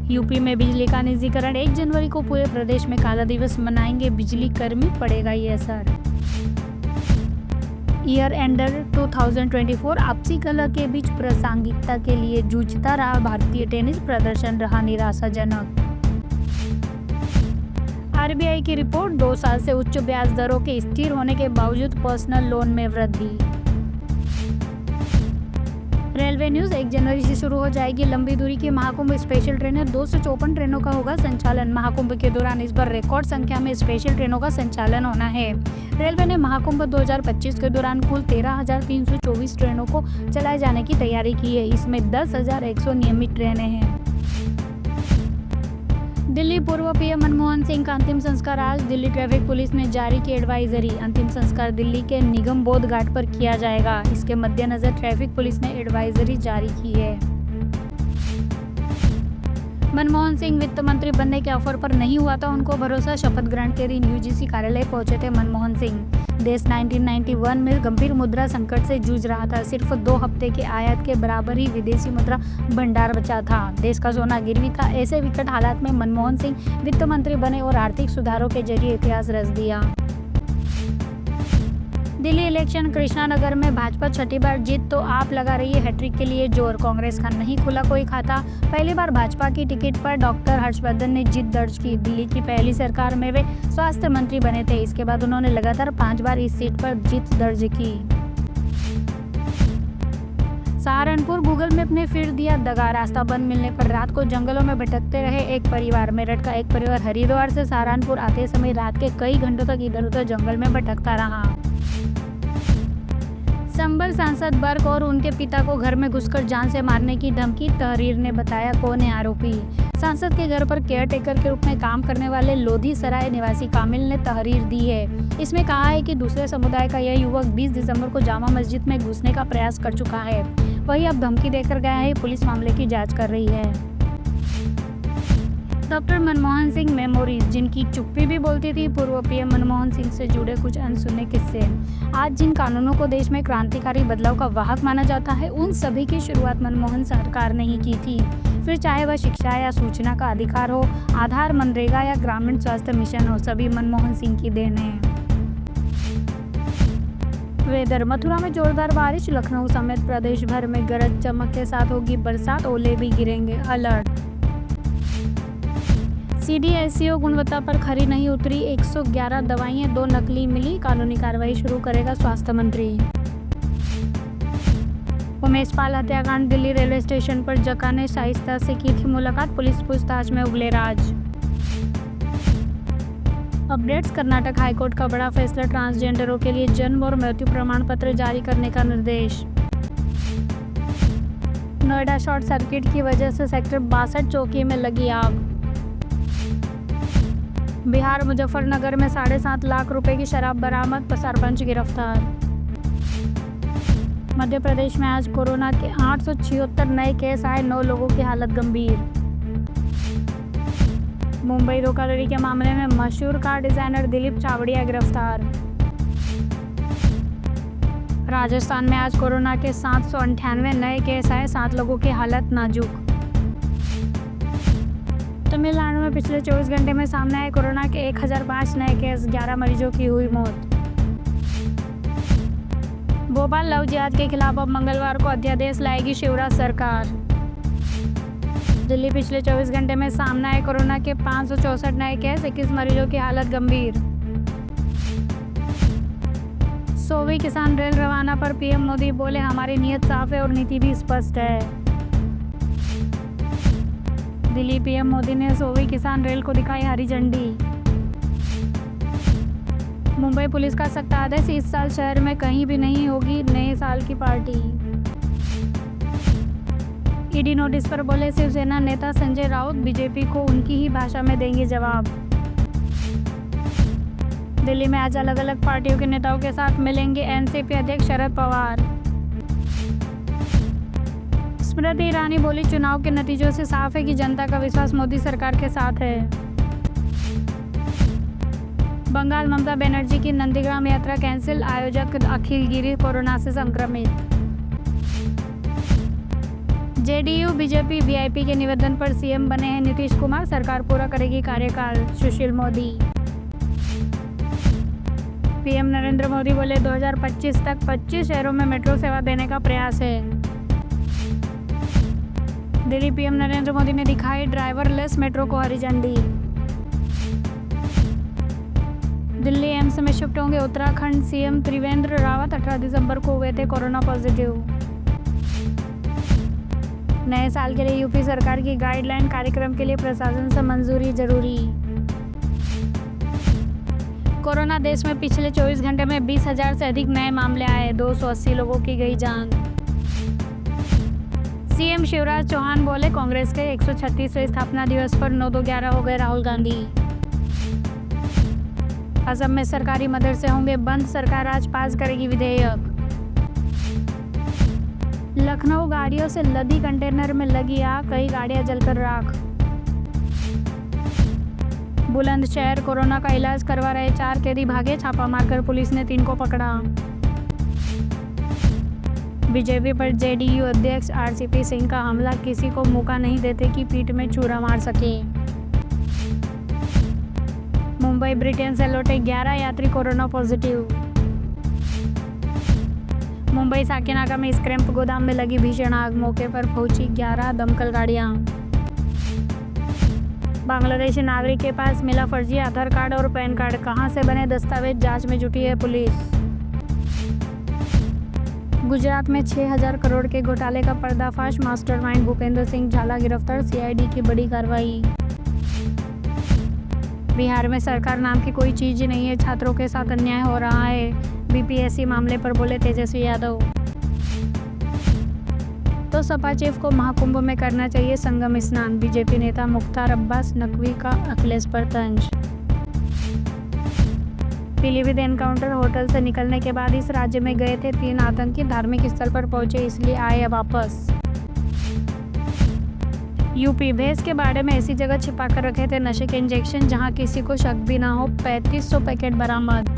UP में बिजली का निजीकरण, 1 जनवरी को पूरे प्रदेश में काला दिवस मनाएंगे बिजली कर्मी, पड़ेगा ये असर। ईयर एंडर 2024, आपसी कलह के बीच प्रासंगिकता के लिए जूझता रहा भारतीय टेनिस, प्रदर्शन रहा निराशाजनक। आरबीआई की रिपोर्ट, 2 साल से उच्च ब्याज दरों के स्थिर होने के बावजूद पर्सनल लोन में वृद्धि। रेलवे न्यूज, 1 जनवरी से शुरू हो जाएगी लंबी दूरी की महाकुंभ स्पेशल ट्रेनें, 254 ट्रेनों का होगा संचालन। महाकुंभ के दौरान इस बार रिकॉर्ड संख्या में स्पेशल ट्रेनों का संचालन होना है। रेलवे ने महाकुंभ 2025 के दौरान कुल 13,324 ट्रेनों को चलाए जाने की तैयारी की है। इसमें 10,100 नियमित ट्रेनें हैं। दिल्ली पूर्व पीएम मनमोहन सिंह का अंतिम संस्कार आज, दिल्ली ट्रैफिक पुलिस ने जारी की एडवाइजरी। अंतिम संस्कार दिल्ली के निगम बोध घाट पर किया जाएगा। इसके मद्देनजर ट्रैफिक पुलिस ने एडवाइजरी जारी की है। मनमोहन सिंह वित्त मंत्री बनने के ऑफर पर नहीं हुआ था उनको भरोसा, शपथ ग्रहण के दिन यूजीसी कार्यालय पहुंचे थे मनमोहन सिंह। देश 1991 में गंभीर मुद्रा संकट से जूझ रहा था। सिर्फ 2 हफ्ते के आयात के बराबर ही विदेशी मुद्रा भंडार बचा था। देश का सोना गिरवी था। ऐसे विकट हालात में मनमोहन सिंह वित्त मंत्री बने और आर्थिक सुधारों के जरिए इतिहास रच दिया। दिल्ली इलेक्शन, कृष्णानगर में भाजपा छठी बार जीत तो आप लगा रही है हैट्रिक के लिए जोर। कांग्रेस का नहीं खुला कोई खाता, पहली बार भाजपा की टिकट पर डॉक्टर हर्षवर्धन ने जीत दर्ज की। दिल्ली की पहली सरकार में वे स्वास्थ्य मंत्री बने थे। इसके बाद उन्होंने लगातार 5 बार इस सीट पर जीत दर्ज की। सहारनपुर, गूगल मैप ने फिर दिया दगा। रास्ता बंद मिलने पर रात को जंगलों में भटकते रहे एक परिवार। मेरठ का एक परिवार हरिद्वार से सहारनपुर आते समय रात के कई घंटों तक इधर उधर जंगल में भटकता रहा। संभल सांसद बर्क और उनके पिता को घर में घुसकर जान से मारने की धमकी, तहरीर ने बताया कौन है आरोपी। सांसद के घर पर केयरटेकर के रूप में काम करने वाले लोधी सराय निवासी कामिल ने तहरीर दी है। इसमें कहा है कि दूसरे समुदाय का यह युवक 20 दिसंबर को जामा मस्जिद में घुसने का प्रयास कर चुका है। वही अब धमकी देकर गया है। पुलिस मामले की जांच कर रही है। डॉक्टर मनमोहन सिंह मेमोरीज, जिनकी चुप्पी भी बोलती थी, पूर्व पीएम मनमोहन सिंह से जुड़े कुछ अनसुने किस्से। आज जिन कानूनों को देश में क्रांतिकारी बदलाव का वाहक माना जाता है, उन सभी की शुरुआत मनमोहन सरकार ने ही की थी। फिर चाहे वह शिक्षा या सूचना का अधिकार हो, आधार, मनरेगा या ग्रामीण स्वास्थ्य मिशन हो, सभी मनमोहन सिंह की देन है। वेदर, मथुरा में जोरदार बारिश, लखनऊ समेत प्रदेश भर में गरज चमक के साथ होगी बरसात, ओले भी गिरेंगे, अलर्ट। सीडीएसईओ गुणवत्ता पर खरी नहीं उतरी, 111 दवाइयां 2 नकली मिली, कानूनी कार्रवाई शुरू करेगा स्वास्थ्य मंत्री। उमेश पाल हत्याकांड, दिल्ली रेलवे स्टेशन पर जका ने शाइस्ता से की थी मुलाकात, पुलिस पूछताछ में उगले राज। अपडेट्स, कर्नाटक हाईकोर्ट का बड़ा फैसला, ट्रांसजेंडरों के लिए जन्म और मृत्यु प्रमाण पत्र जारी करने का निर्देश। नोएडा शॉर्ट सर्किट की वजह से सेक्टर 62 चौकी में लगी आग। बिहार मुजफ्फरनगर में 7.5 लाख रुपए की शराब बरामद, सरपंच गिरफ्तार। मध्य प्रदेश में आज कोरोना के 876 नए केस आए, 9 लोगों की हालत गंभीर। मुंबई धोखाधड़ी के मामले में मशहूर कार डिजाइनर दिलीप छाबड़िया गिरफ्तार। राजस्थान में आज कोरोना के 798 नए केस आए, 7 लोगों की हालत नाजुक। तमिलनाडु में पिछले 24 घंटे में सामने आए कोरोना के 1005 नए केस, 11 मरीजों की हुई मौत। भोपाल लव जिहाद के खिलाफ अब मंगलवार को अध्यादेश लाएगी शिवराज सरकार। दिल्ली पिछले 24 घंटे में सामने आए कोरोना के 564 नए केस, 21 मरीजों की हालत गंभीर। 100वीं किसान रेल रवाना पर पीएम मोदी बोले, हमारी नीयत साफ है और नीति भी स्पष्ट है। दिल्ली पीएम मोदी ने 100वीं किसान रेल को दिखाई हरी झंडी। मुंबई पुलिस का सख्त आदेश, इस साल शहर में कहीं भी नहीं होगी नए साल की पार्टी। ईडी नोटिस पर बोले शिवसेना नेता संजय राउत, बीजेपी को उनकी ही भाषा में देंगे जवाब। दिल्ली में आज अलग अलग पार्टियों के नेताओं के साथ मिलेंगे एनसीपी अध्यक्ष शरद पवार। स्मृति ईरानी बोली, चुनाव के नतीजों से साफ है कि जनता का विश्वास मोदी सरकार के साथ है। बंगाल, ममता बनर्जी की नंदीग्राम यात्रा कैंसिल, आयोजक अखिल गिरी कोरोना से संक्रमित। जेडीयू बीजेपी वीआईपी के निवेदन पर सीएम बने हैं नीतीश कुमार, सरकार पूरा करेगी कार्यकाल, सुशील मोदी। पीएम नरेंद्र मोदी बोले 2025 तक 25 शहरों में मेट्रो सेवा देने का प्रयास है। दिल्ली पीएम नरेंद्र मोदी ने दिखाई ड्राइवरलेस मेट्रो को हरी झंडी। दिल्ली एम्स में शिफ्ट होंगे उत्तराखंड सीएम त्रिवेंद्र रावत, 18 दिसंबर को हुए थे कोरोना पॉजिटिव। नए साल के लिए यूपी सरकार की गाइडलाइन, कार्यक्रम के लिए प्रशासन से मंजूरी जरूरी। कोरोना देश में पिछले 24 घंटे में 20,000 से अधिक नए मामले आए, 280 लोगों की गई जान। सीएम शिवराज चौहान बोले कांग्रेस के 136वें स्थापना दिवस पर 9-11 हो गए राहुल गांधी। असम में सरकारी मदरसे होंगे बंद, सरकार आज पास करेगी विधेयक। लखनऊ गाड़ियों से लदी कंटेनर में लगी आग, कई गाड़ियां जलकर राख। बुलंदशहर कोरोना का इलाज करवा रहे 4 कैदी भागे, छापा मारकर पुलिस ने 3 को पकड़ा। बीजेपी पर जेडीयू अध्यक्ष आरसीपी सिंह का हमला, किसी को मौका नहीं देते कि पीठ में छुरा मार सके। मुंबई ब्रिटेन से लौटे 11 यात्री कोरोना पॉजिटिव। मुंबई साकेनाका में स्क्रैप गोदाम में लगी भीषण आग, मौके पर पहुंची 11 दमकल गाड़ियां। बांग्लादेशी नागरिक के पास मिला फर्जी आधार कार्ड और पैन कार्ड, कहां से बने दस्तावेज, जांच में जुटी है पुलिस। गुजरात में 6,000 करोड़ के घोटाले का पर्दाफाश, मास्टरमाइंड भूपेंद्र सिंह झाला गिरफ्तार, सीआईडी की बड़ी कार्रवाई। बिहार में सरकार नाम की कोई चीज ही नहीं है, छात्रों के साथ अन्याय हो रहा है, बीपीएससी मामले पर बोले तेजस्वी यादव। तो सपा चीफ को महाकुंभ में करना चाहिए संगम स्नान, बीजेपी नेता मुख्तार अब्बास नकवी का अखिलेश पर तंज। पीलीभीत एनकाउंटर, होटल से निकलने के बाद इस राज्य में गए थे 3 आतंकी, धार्मिक स्थल पर पहुंचे इसलिए आए वापस। यूपी भैंस के बाड़े में ऐसी जगह छिपा कर रखे थे नशे के इंजेक्शन जहां किसी को शक भी ना हो, 3500 पैकेट बरामद।